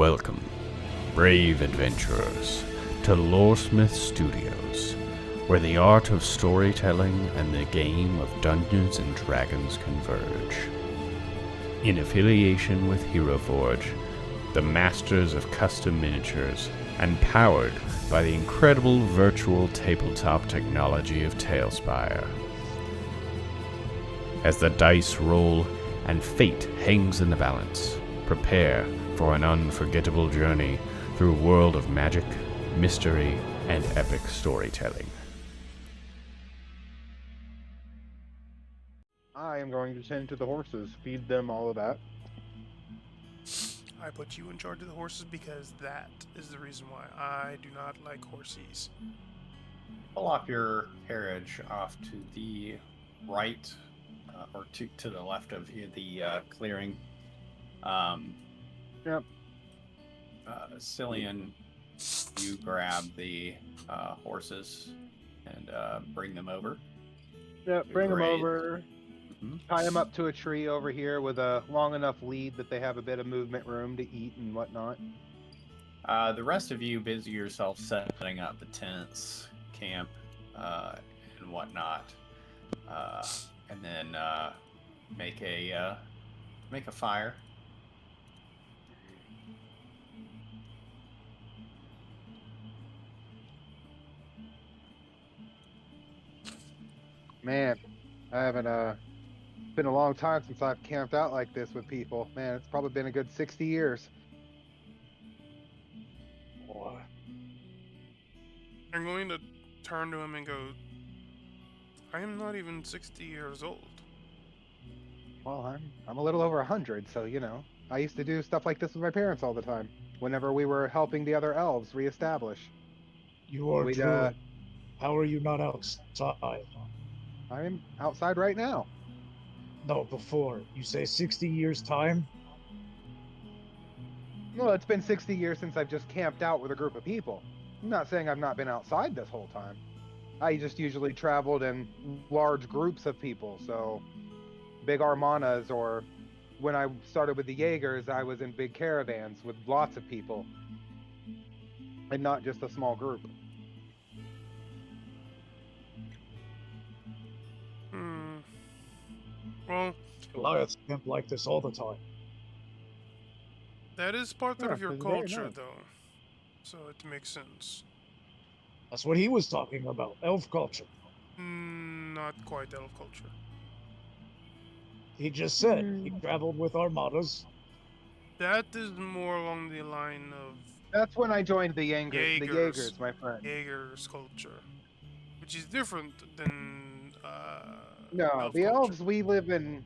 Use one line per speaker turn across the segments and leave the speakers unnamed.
Welcome, brave adventurers, to Loresmith Studios, where the art of storytelling and the game of Dungeons and Dragons converge. In affiliation with HeroForge, the masters of custom miniatures, and powered by the incredible virtual tabletop technology of Talespire. As the dice roll and fate hangs in the balance, prepare for an unforgettable journey through a world of magic, mystery, and epic storytelling.
I am going to tend to the horses, feed them all of that.
I put you in charge of the horses because that is the reason why I do not like horses.
Pull off your carriage off to the right, or to the left of the clearing.
Yep.
Cillian, you grab the horses and bring them over.
Yep, bring them
Great.
over. Tie them up to a tree over here with a long enough lead that they have a bit of movement room to eat and whatnot.
The rest of you busy yourself setting up the tents, camp, and whatnot, and then make a fire.
Man, I haven't been a long time since I've camped out like this with people. Man, it's probably been a good 60 years.
I'm going to turn to him and go, I am not even 60 years old.
Well, I'm a little over 100, so you know, I used to do stuff like this with my parents all the time. Whenever we were helping the other elves reestablish.
You are
We'd,
druid. How are you not outside?
I'm outside right now.
No, before. You say 60 years time?
Well, it's been 60 years since I've just camped out with a group of people. I'm not saying I've not been outside this whole time. I just usually traveled in large groups of people, so big armadas, or when I started with the Jaegers, I was in big caravans with lots of people, and not just a small group.
Well,
Goliaths camp like this all the time.
that is part
Yeah,
of your
it's very
culture,
nice.
though. So it makes sense.
That's what he was talking about. Elf culture.
Not quite elf culture.
He just said he traveled with armadas.
That is more along the line of
That's when I joined the
Jaegers.
Jaegers, my friend.
Jaegers culture, which is different than
No,
elf
the
culture.
elves we live in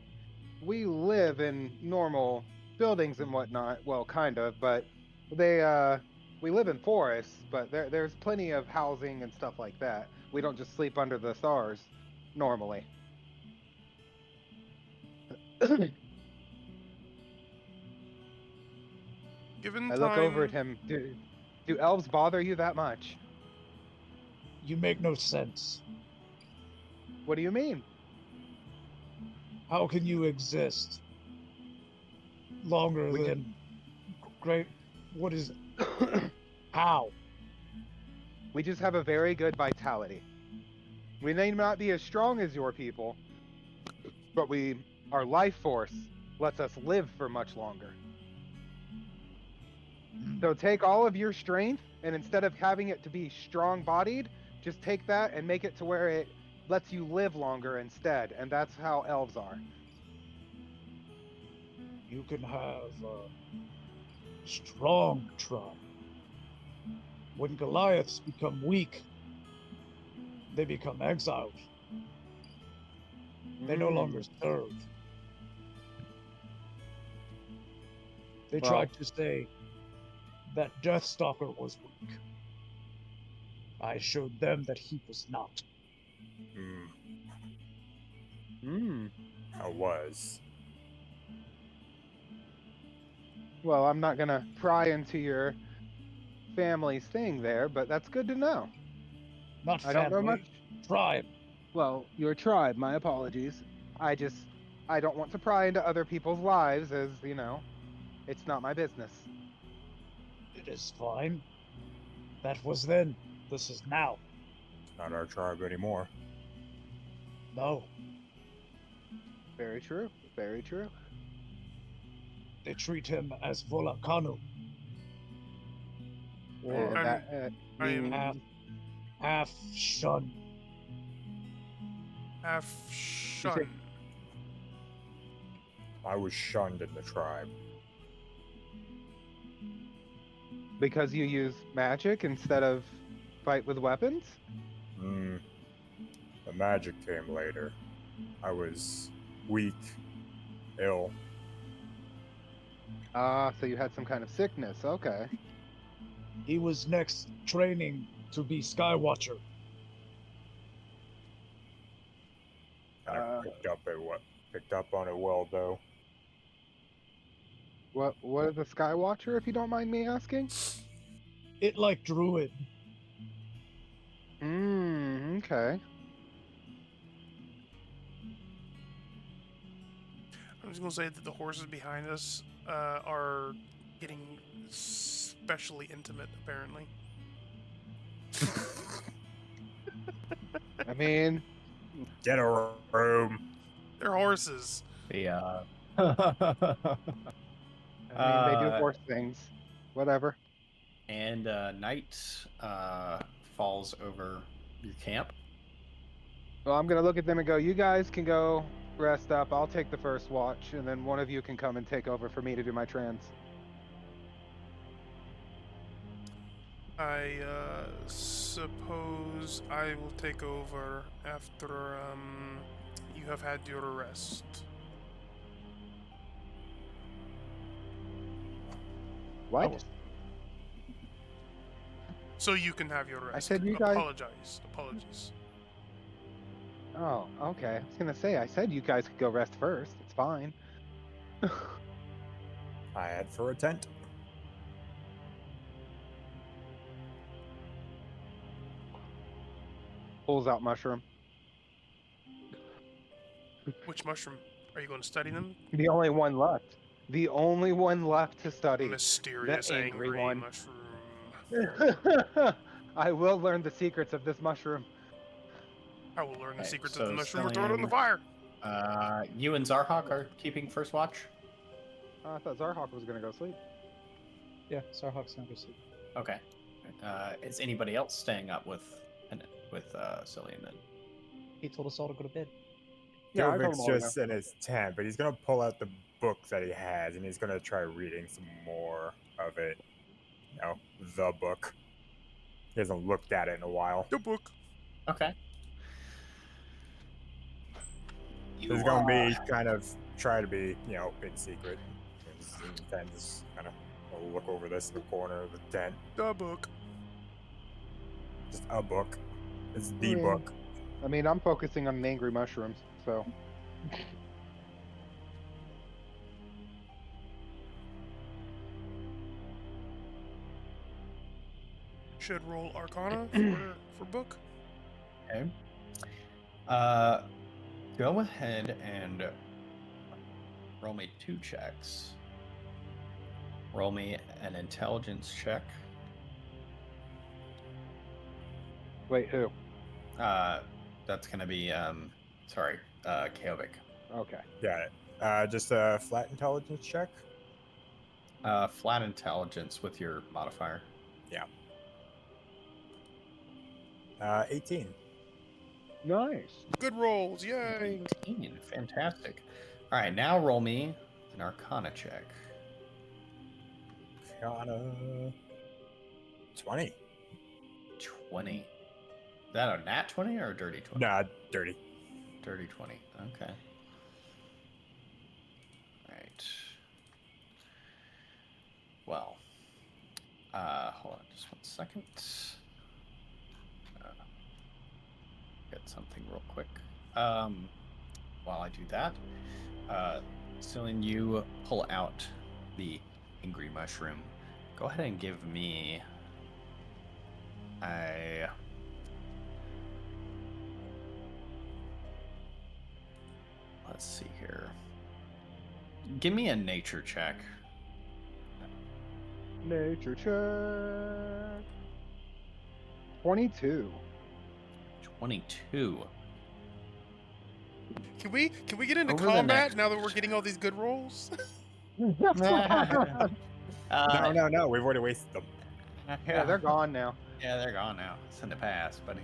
normal buildings and whatnot. Well, kind of, but we live in forests, but there's plenty of housing and stuff like that. We don't just sleep under the stars normally.
Given
I
time,
look over at him. Do elves bother you that much?
You make no sense.
What do you mean?
How can you exist longer than great? What is it? How?
We just have a very good vitality. We may not be as strong as your people, but our life force lets us live for much longer. So take all of your strength, and instead of having it to be strong-bodied, just take that and make it to where it lets you live longer instead, and that's how elves are.
You can have a strong tribe. When Goliaths become weak, they become exiled. They no longer serve. They
Well-
tried to say that Deathstalker was weak. I showed them that he was not.
I was.
Well, I'm not gonna pry into your family's thing there, but that's good to know.
Not
I
family.
don't know much.
Tribe.
Well, your tribe, my apologies. I don't want to pry into other people's lives, as, you know, it's not my business.
It is fine. That was then. This is now.
It's not our tribe anymore.
No,
Very true. Very true.
they treat him as Volcano,
And
or
that
I am-
means
half shun.
Half
You say-
shun.
I was shunned in the tribe.
because you use magic instead of fight with weapons.
Hmm. The magic came later. I was weak, ill.
Ah, so you had some kind of sickness. Okay.
He was next training to be Skywatcher.
Kind
Uh,
of picked up on it well though.
What is a Skywatcher, if you don't mind me asking?
It like Druid.
Okay.
I'm just gonna say that the horses behind us are getting especially intimate, apparently.
I mean,
Get a room.
They're horses.
The
they do horse things. Whatever.
and night falls over your camp.
Well, I'm gonna look at them and go, you guys can go rest up. I'll take the first watch, and then one of you can come and take over for me to do my trans.
I suppose I will take over after you have had your rest.
What?
So you can have your rest.
said you guys-
Apologies.
Oh, okay. I was gonna say, I said you guys could go rest first. It's fine.
I had for a tent.
Pulls out mushroom.
Which mushroom? Are you going to study them?
The only one left. The only one left to study.
Mysterious,
the angry
angry
one.
mushroom.
I will learn the secrets of this mushroom.
I will learn the
Okay,
secrets
so
of the mushroom or throw it in the fire.
You and Zarhawk are keeping first watch.
I thought Zarhawk was gonna go sleep.
Yeah, Sarhawk's gonna go sleep.
Okay. Is anybody else staying up with Cillian then?
He told us all to go to bed.
Yeah, I told
Gilvic's
him all to
just in his tent, but he's gonna pull out the book that he has and he's gonna try reading some more of it. You know, the book. He hasn't looked at it in a while.
The book.
Okay.
He's gonna be kind of try to be, you know, in secret. His intent is kind of look over this in the corner of the tent.
The book.
Just a book. It's the
Yeah.
book.
I mean, I'm focusing on the angry mushrooms, so.
Should roll Arcana for book.
Okay. Go ahead and roll me 2 checks. Roll me an intelligence check.
Wait, who?
That's gonna be Kaovic.
Okay.
Got it. Just a flat intelligence check.
Flat intelligence with your modifier.
18.
Nice.
Good rolls, yay!
18. Fantastic. All right, now roll me an Arcana check.
Arcana 20.
20. Is that a nat 20 or a dirty 20?
Nah, dirty.
Dirty 20. Okay. Right. Well, hold on just 1 second. Get something real quick. While I do that, Cillian, you pull out the angry mushroom. Go ahead and give me a... Let's see here. Give me a nature check.
Nature check. 22.
22.
Can we get into
Over the
combat
next-
now that we're getting all these good rolls?
No, no. We've already wasted them.
Yeah, they're gone now.
Yeah, they're gone now. It's in the past, buddy.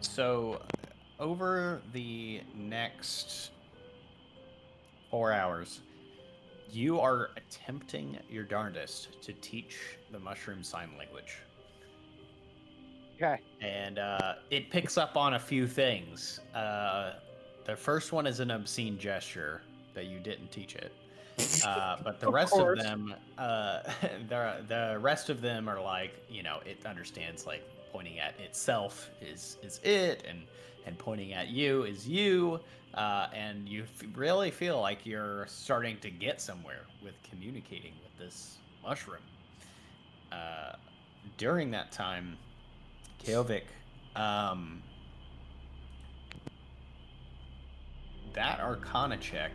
So over the next 4 hours, you are attempting your darndest to teach the mushroom sign language.
Okay.
And it picks up on a few things. The first one is an obscene gesture that you didn't teach it. But the
Of
rest
course.
of them, the rest of them are like, you know, it understands like pointing at itself is it, and pointing at you is you, and you really feel like you're starting to get somewhere with communicating with this mushroom. During that time, Keovik, that Arcana check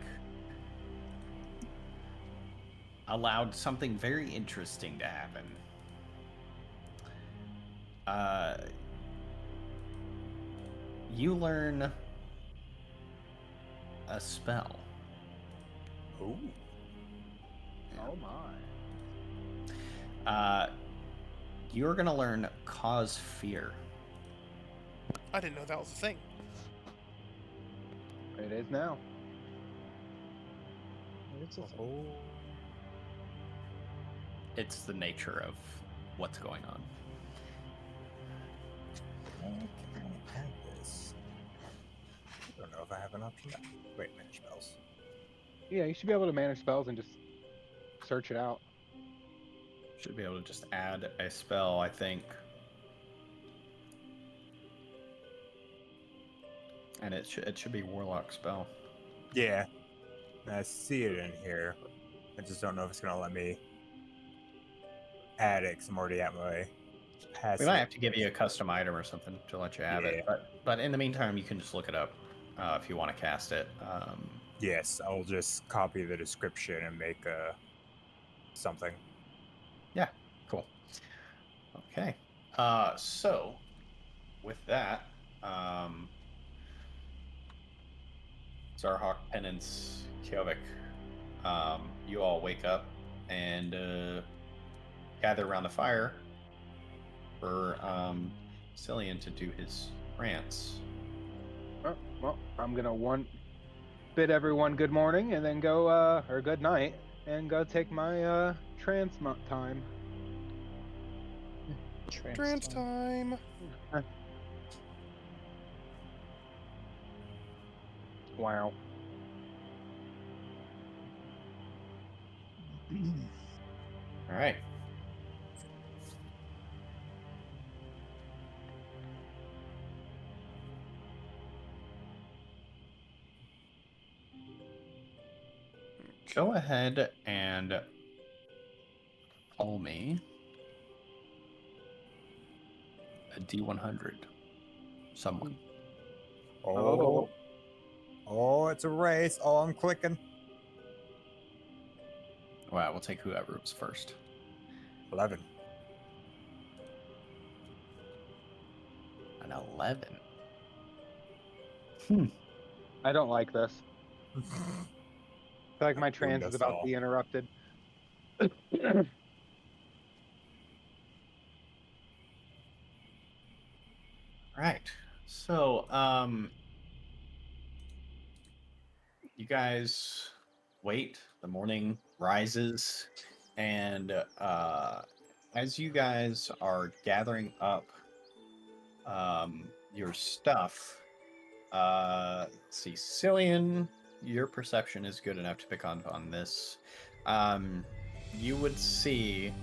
allowed something very interesting to happen. You learn a spell.
Ooh.
Oh my.
You're gonna learn Cause Fear.
I didn't know that was a thing.
It is now.
It's a thing.
Oh.
It's the nature of what's going on.
Can I add this? I don't know if I have an option. Wait, manage spells.
Yeah, you should be able to manage spells and just search it out.
Should be able to just add a spell, I think. And it should be Warlock spell.
Yeah. I see it in here. I just don't know if it's going to let me add it 'cause I'm already at my passive.
We might have to give you a custom item or something to let you have it. But in the meantime, you can just look it up if you want to cast it.
Yes, I'll just copy the description and make something.
Yeah, cool. Okay. So, with that, Zarhawk, Penance, Kjovik, you all wake up and gather around the fire for Cillian to do his trance.
Oh, well, I'm gonna bid everyone good morning and then go or good night and go take my trance time.
Trance time.
Wow.
All right. Go ahead and roll me a D100. Someone.
Oh. Oh, it's a race. Oh, I'm clicking.
Wow, we'll take whoever was first.
11.
An 11.
I don't like this. I feel like my
Doing
trance is
this
about
all.
to be interrupted.
Right. So, you guys wait. The morning rises, and as you guys are gathering up your stuff, let's see, Cillian, your perception is good enough to pick on this. You would see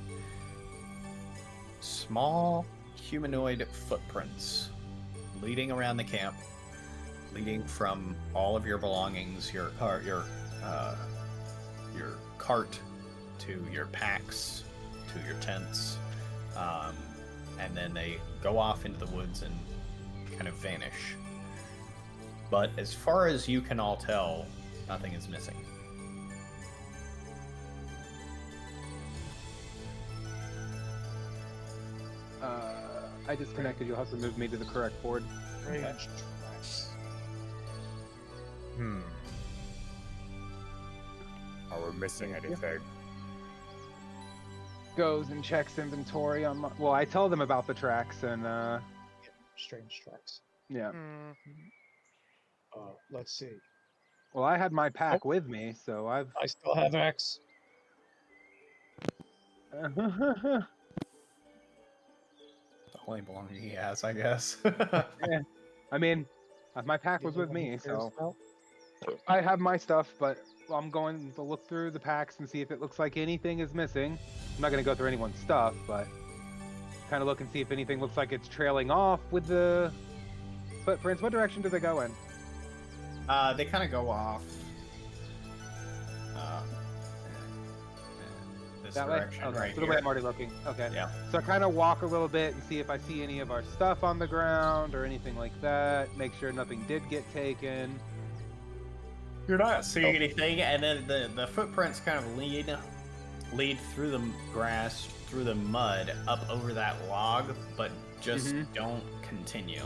small humanoid footprints leading around the camp, leading from all of your belongings, your cart to your packs to your tents, and then they go off into the woods and kind of vanish. But as far as you can all tell, nothing is missing.
I disconnected. You'll have to move me to the correct board.
Range tracks.
Are we missing anything?
Goes and checks inventory on my... Well, I tell them about the tracks and,
Strange tracks.
yeah.
Mm.
Let's see.
Well, I had my pack with me, so I've...
I still have X.
The only belonging he has, I guess.
Yeah. I mean, my pack was
Either
with
one
me,
cares
so
about.
I have my stuff, but I'm going to look through the packs and see if it looks like anything is missing. I'm not going to go through anyone's stuff, but kind of look and see if anything looks like it's trailing off with the footprints. What direction do they go in?
They kind of go off. This
That way?
direction
Okay,
right
so the way
here.
I'm already looking. Okay.
Yeah.
So I kind of walk a little bit and see if I see any of our stuff on the ground or anything like that. Make sure nothing did get taken.
You're not seeing anything, and then the footprints kind of lead through the grass, through the mud, up over that log, but just don't continue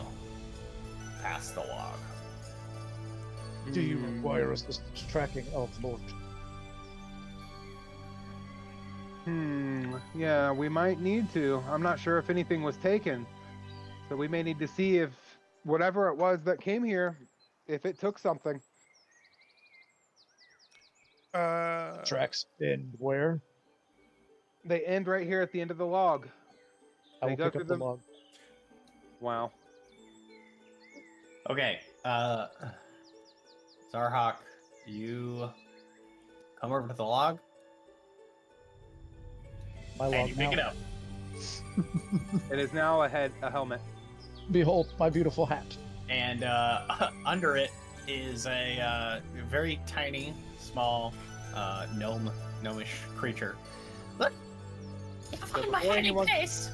past the log.
Do you require assistance tracking Elflord?
Yeah, we might need to. I'm not sure if anything was taken. So we may need to see if whatever it was that came here, if it took something.
Tracks in where?
They end right here at the end of the log.
I
They
will
go
pick
through
up the
the-
log.
Wow.
Okay, Zarhawk, you come over to the log,
My
and
log
you pick it
now.
up.
It is now a helmet.
Behold, my beautiful hat.
And under it is a very tiny, small, gnomish creature.
Look! You can find my
before
hiding
anyone-
place!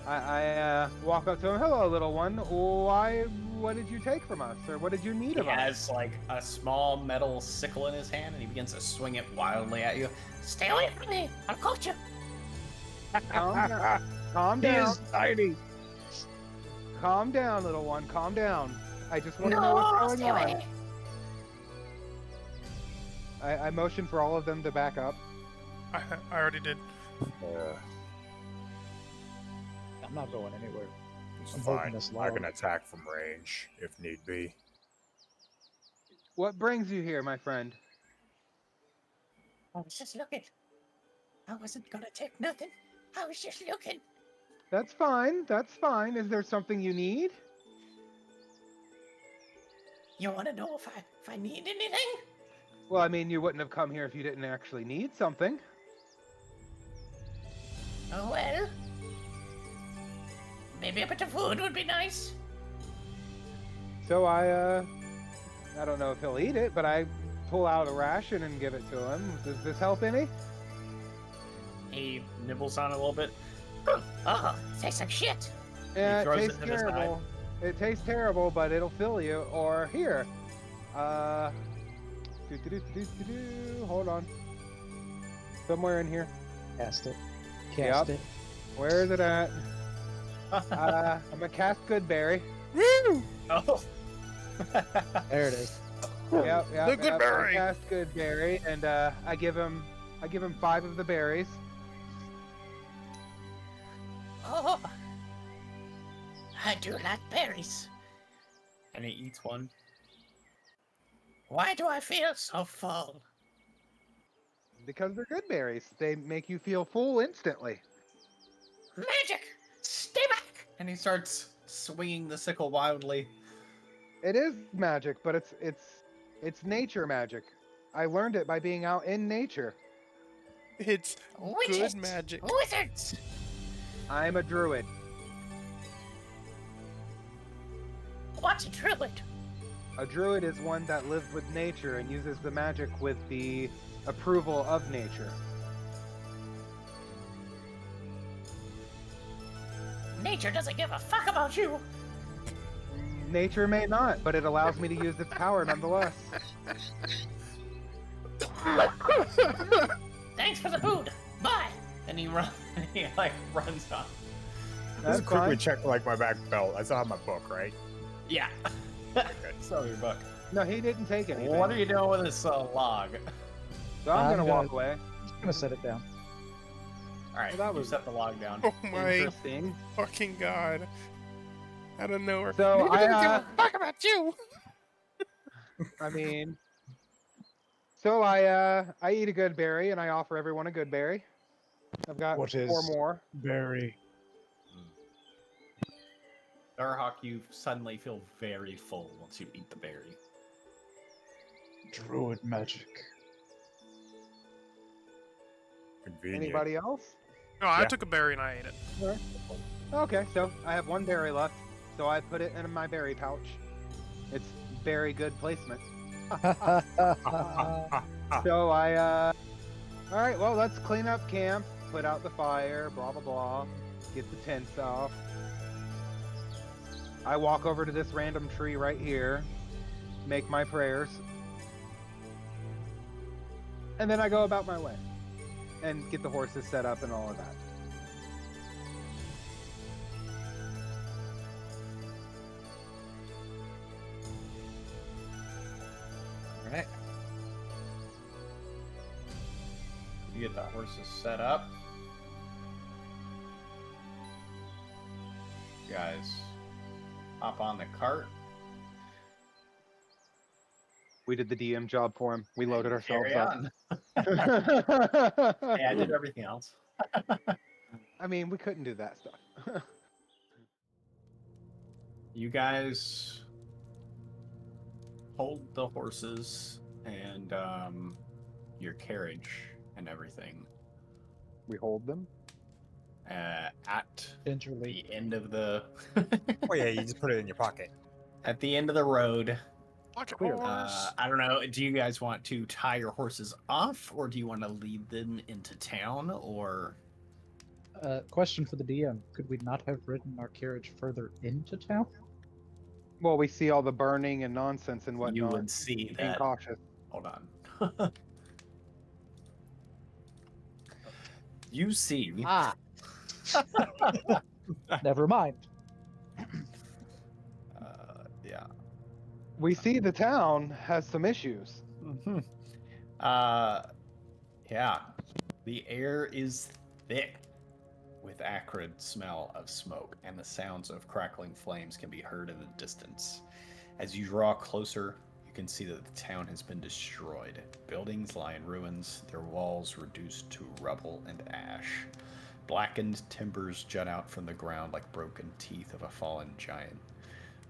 I walk up to him. Hello, little one. What did you take from us? Or what did you need
He
of us?
has like a small metal sickle in his hand, and he begins to swing it wildly at you.
Stay away from me! I'll coach you!
Calm down. Calm
He
down.
is tiny.
Calm down, little one. Calm down. I just want to know
No!
what's
Stay
going on.
away!
I motion for all of them to back up.
I already did.
I'm not going anywhere.
It's
I'm holding
fine.
this
I can
log.
attack from range if need be.
What brings you here, my friend?
I was just looking. I wasn't gonna take nothing. I was just looking.
That's fine. That's fine. Is there something you need?
You wanna know if I need anything?
Well, I mean, you wouldn't have come here if you didn't actually need something.
Oh well. Maybe a bit of food would be nice.
So I don't know if he'll eat it, but I pull out a ration and give it to him. Does this help any?
He nibbles on it a little bit.
Oh, tastes like shit.
Yeah, it
throws it
tastes
to the side.
terrible. It tastes terrible, but it'll fill you. Or here, hold on. Somewhere in here.
Cast it.
Yep.
Cast it.
Where is it at? I'm gonna cast Goodberry.
Oh.
There it is.
Yep.
The good
I
berry.
cast Goodberry, and I give him 5 of the berries.
Oh, I do like berries.
And he eats one.
Why do I feel so full?
Because they're good berries. They make you feel full instantly.
Magic! Stay back!
And he starts swinging the sickle wildly.
It is magic, but it's nature magic. I learned it by being out in nature.
It's
Witches!
good magic.
Wizards!
I'm a druid.
What's a druid?
A druid is one that lives with nature and uses the magic with the approval of nature.
Nature doesn't give a fuck about you.
Nature may not, but it allows me to use its power nonetheless.
Thanks for the food. Bye.
And he runs off.
That's
Just quickly
fine.
check like my back belt. I still have my book, right?
Yeah. So your book.
No, he didn't take anything.
What are you doing with this log?
So I'm
I'm
gonna walk
gonna-
away.
Just gonna set it down.
All right,
Well, that
you
was-
set the log down.
Oh my
Interesting.
fucking god. Out of nowhere.
So
Maybe they don't
I,
give a fuck about you.
I mean, so I eat a good berry and I offer everyone a good berry. I've got
What
4
is-
more.
Very.
Darhawk, you suddenly feel very full once you eat the berry.
Druid magic.
Convenient.
Anybody else?
No, I
Yeah.
took a berry and I ate it.
Okay, so I have 1 berry left, so I put it in my berry pouch. It's very good placement. So I, all right, well, let's clean up camp, put out the fire, blah, blah, blah, get the tents off. I walk over to this random tree right here, make my prayers, and then I go about my way and get the horses set up and all of that.
All right. You get the horses set up. You guys hop on the cart.
We did the DM job for him. We loaded
and
ourselves
carry
up.
on. Hey, I did everything else.
I mean, we couldn't do that stuff.
You guys hold the horses and your carriage and everything
We hold them.
at
Interleave.
the end of the
Oh yeah, you just put it in your pocket.
at the end of the road.
Pocket
Clearly.
horse.
I don't know. Do you guys want to tie your horses off, or do you want to lead them into town, or
Question for the DM: could we not have ridden our carriage further into town?
Well, we see all the burning and nonsense and
you
whatnot.
would see
Being
that?
cautious.
Hold on. You see
Ah. Never mind.
yeah.
We see the town has some issues.
Mhm. Yeah. The air is thick with acrid smell of smoke, and the sounds of crackling flames can be heard in the distance. As you draw closer, you can see that the town has been destroyed. Buildings lie in ruins, their walls reduced to rubble and ash. Blackened timbers jut out from the ground like broken teeth of a fallen giant.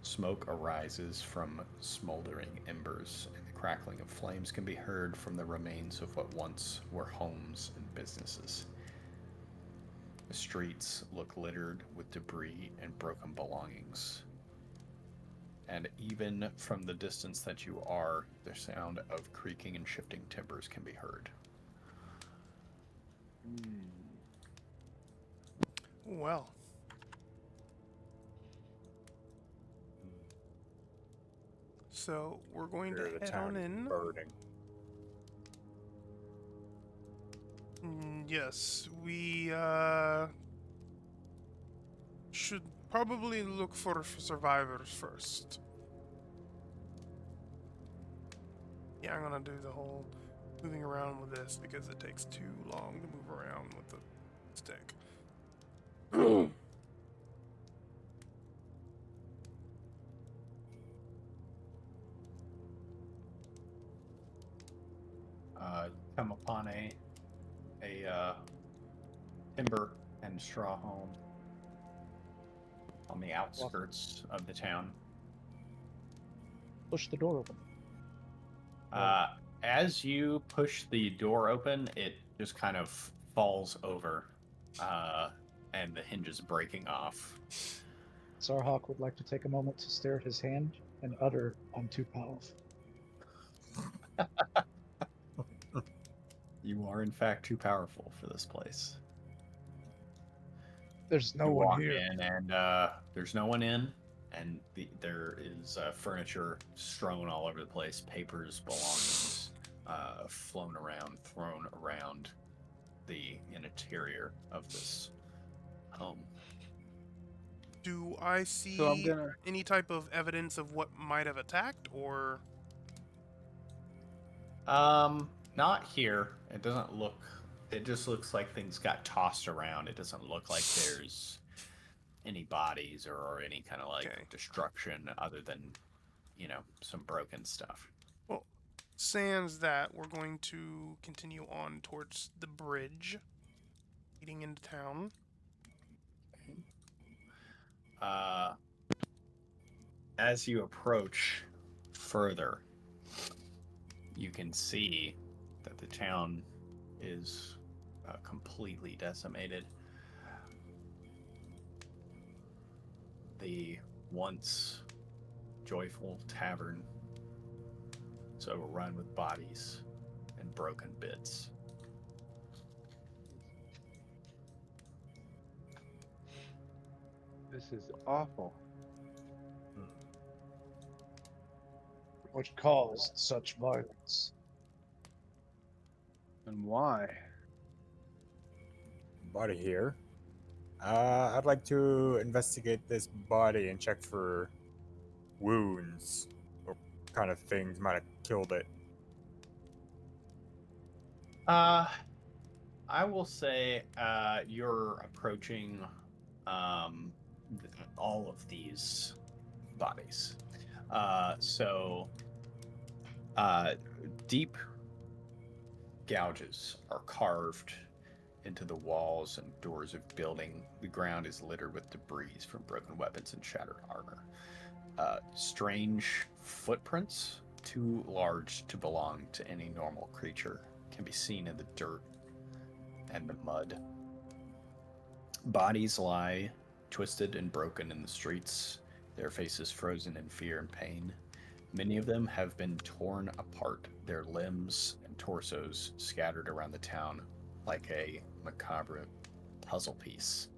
Smoke arises from smoldering embers, and the crackling of flames can be heard from the remains of what once were homes and businesses. The streets look littered with debris and broken belongings. And even from the distance that you are, the sound of creaking and shifting timbers can be heard.
Well. So we're going
Here,
to
the
head
town
on
is
in.
burning.
Yes, we should probably look for survivors first. Yeah, I'm gonna do the whole moving around with this because it takes too long to move around with the stick.
Come upon a timber and straw home on the outskirts of the town.
Push the door open.
As you push the door open, it just kind of falls over, and the hinges breaking off.
Sarhawk would like to take a moment to stare at his hand and utter, "I'm too powerful."
You are, in fact, too powerful for this place.
There's no
You
one
walk
here.
in, and there's no one in, and there is furniture strewn all over the place, papers, belongings, thrown around the interior of this home.
Do I see
So I'm gonna.
any type of evidence of what might have attacked, or
Not here. It doesn't look. It just looks like things got tossed around. It doesn't look like there's any bodies or any kind of like
okay?
destruction other than, some broken stuff.
Well, sans that, we're going to continue on towards the bridge leading into town.
As you approach further, you can see that the town is completely decimated. The once joyful tavern is overrun with bodies and broken bits.
This is awful.
What caused such violence?
And why?
Body here. I'd like to investigate this body and check for wounds. What kind of things might have killed it?
I will say you're approaching all of these bodies. Deep gouges are carved into the walls and doors of building. The ground is littered with debris from broken weapons and shattered armor. Strange footprints, too large to belong to any normal creature, can be seen in the dirt and the mud. Bodies lie twisted and broken in the streets, their faces frozen in fear and pain. Many of them have been torn apart, their limbs and torsos scattered around the town like a macabre puzzle piece.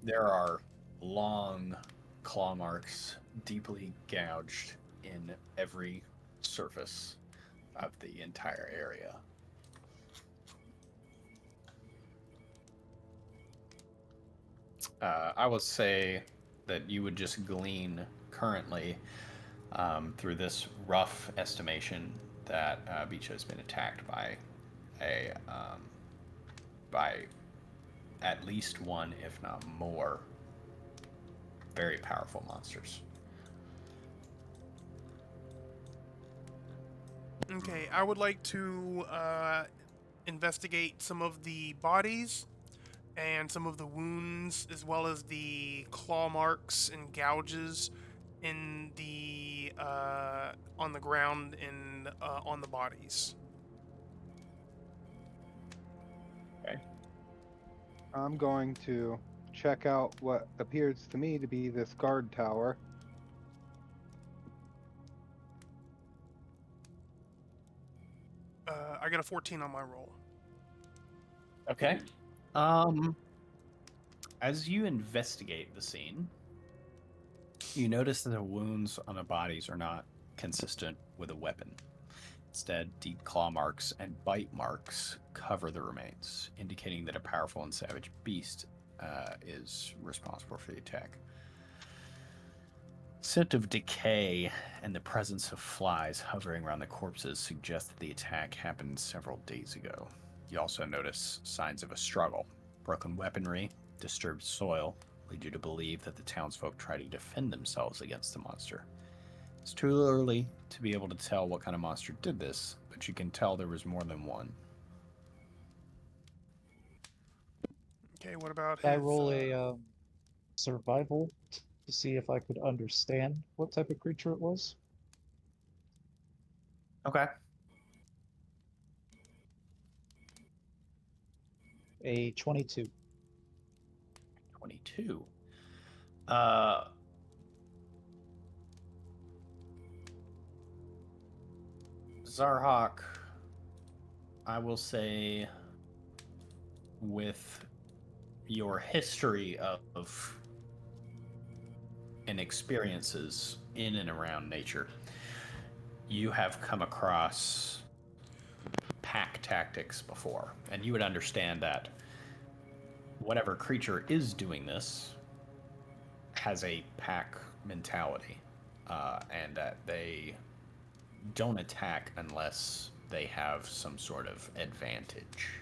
There are long claw marks deeply gouged in every surface of the entire area. I would say that you would just glean currently through this rough estimation that Beach has been attacked by by at least one, if not more, very powerful monsters.
Okay, I would like to investigate some of the bodies and some of the wounds, as well as the claw marks and gouges in the on the ground and on the bodies.
Okay.
I'm going to check out what appears to me to be this guard tower.
I got a 14 on my roll.
Okay. As you investigate the scene, you notice that the wounds on the bodies are not consistent with a weapon. Instead, deep claw marks and bite marks cover the remains, indicating that a powerful and savage beast is responsible for the attack. Scent of decay and the presence of flies hovering around the corpses suggest that the attack happened several days ago. You also notice signs of a struggle. Broken weaponry, disturbed soil lead you to believe that the townsfolk try to defend themselves against the monster. It's too early to be able to tell what kind of monster did this, but you can tell there was more than one.
Okay, what about
Did I
his?
roll a survival to see if I could understand what type of creature it was?
Okay.
A 22.
22. Zarhawk, I will say, with your history of and experiences in and around nature, you have come across pack tactics before, and you would understand that whatever creature is doing this has a pack mentality, and that they don't attack unless they have some sort of advantage,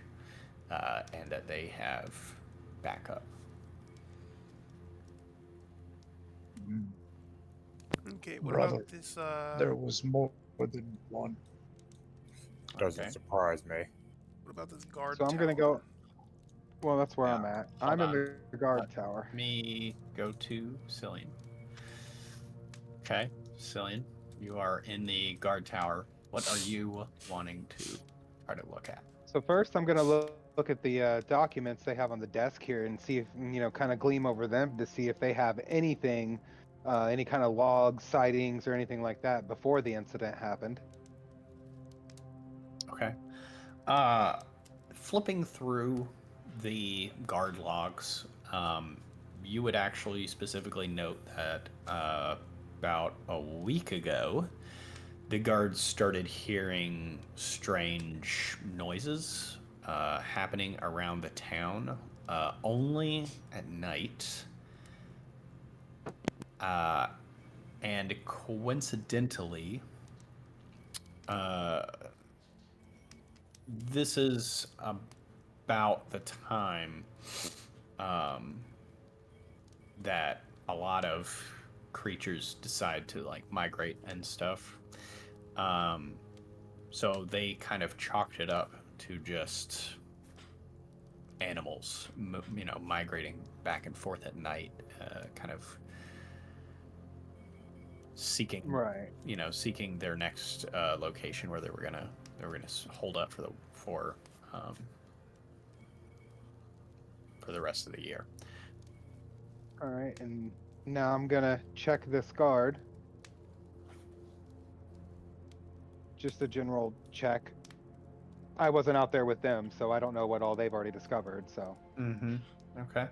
and that they have backup.
Mm,
Okay, what
Brother,
about this?
there was more than one.
Doesn't
Okay.
surprise me.
What about this guard
So I'm
tower?
gonna go. Well, that's where
Yeah,
I'm at.
hold
I'm in
on.
the guard
Let
tower.
me go to Cillian. Okay, Cillian, you are in the guard tower. What are you wanting to try to look at?
So first, I'm gonna look at the documents they have on the desk here and see if kind of gleam over them to see if they have anything, any kind of logs, sightings, or anything like that before the incident happened.
Okay. Flipping through the guard logs, you would actually specifically note that about a week ago, the guards started hearing strange noises happening around the town, only at night. Uh, and coincidentally, uh, this is about the time um, that a lot of creatures decide to like migrate and stuff. So they kind of chalked it up to just animals, migrating back and forth at night, kind of seeking,
Right.
seeking their next location where they were gonna hold up for the rest of the year.
All right, and now I'm gonna check this guard. Just a general check. I wasn't out there with them, so I don't know what all they've already discovered. So.
Mm-hmm. Okay.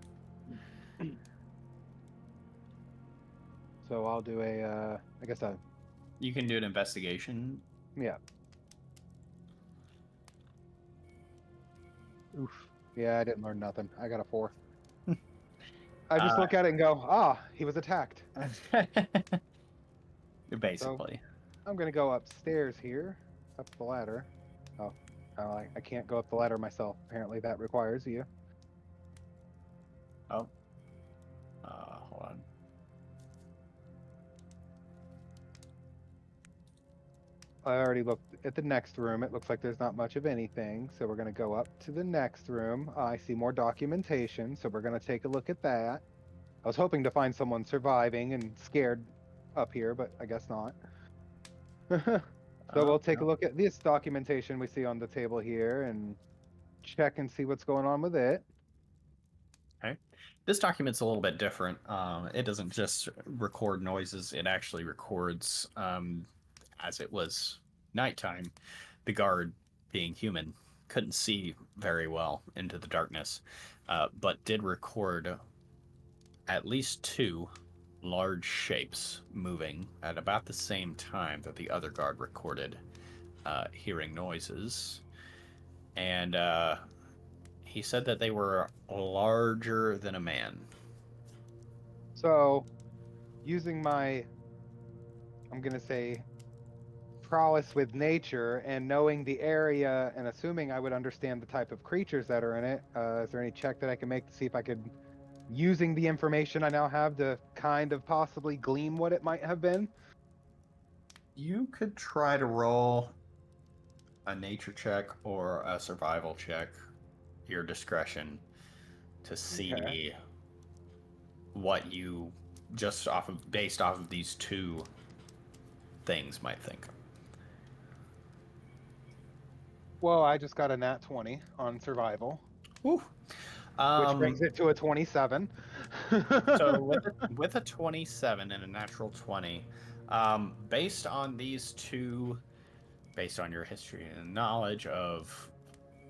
So I'll do I guess
You can do an investigation.
yeah. Oof. Yeah, I didn't learn nothing. I got a 4. I just look at it and go, he was attacked.
Basically.
I'm gonna go upstairs here, up the ladder. Oh, I can't go up the ladder myself. Apparently that requires you.
Oh. Hold on.
I already looked at the next room. It looks like there's not much of anything, so we're gonna go up to the next room. I see more documentation, so we're gonna take a look at that. I was hoping to find someone surviving and scared up here, but I guess not. So we'll take a
No.
look at this documentation we see on the table here and check and see what's going on with it.
Okay. This document's a little bit different. It doesn't just record noises, it actually records, as it was nighttime, the guard, being human, couldn't see very well into the darkness, but did record at least 2 large shapes moving at about the same time that the other guard recorded hearing noises. And he said that they were larger than a man.
So, using my, I'm going to say, prowess with nature and knowing the area and assuming I would understand the type of creatures that are in it, is there any check that I can make to see if I could, using the information I now have, to kind of possibly glean what it might have been?
You could try to roll a nature check or a survival check, your discretion, to see
Okay.
what you based off of these 2 things might think.
Well, I just got a nat 20 on survival,
Woo.
which brings it to a 27.
So with a 27 and a natural 20, based on these 2, based on your history and knowledge of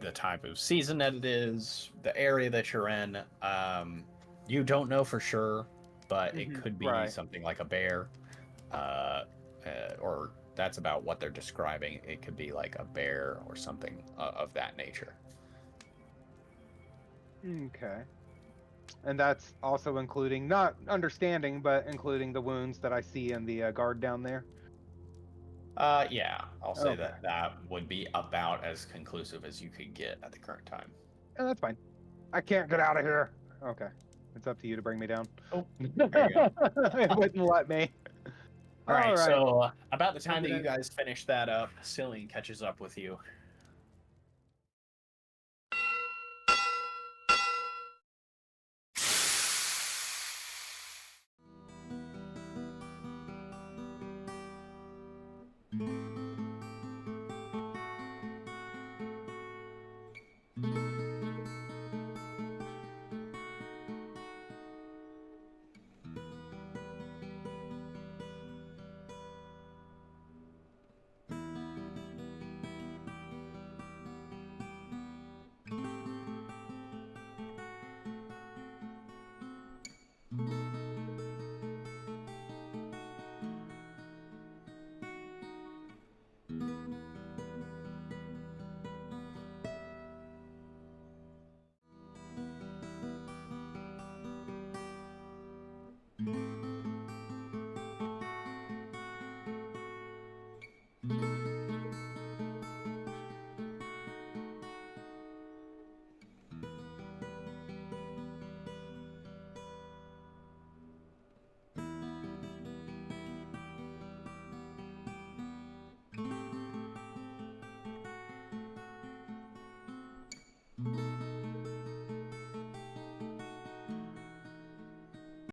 the type of season that it is, the area that you're in, you don't know for sure, but it could be
Right.
something like a bear, or that's about what they're describing. It could be like a bear or something of that nature.
Okay. And that's also including, not understanding, but including the wounds that I see in the guard down there.
Yeah, I'll say
Okay.
that would be about as conclusive as you could get at the current time.
Yeah, that's fine. I can't get out of here. Okay. It's up to you to bring me down.
Oh, there you go.
It wouldn't let me.
All right,
All right.
so about the time that you
Okay.
guys finish that up, Cillian catches up with you.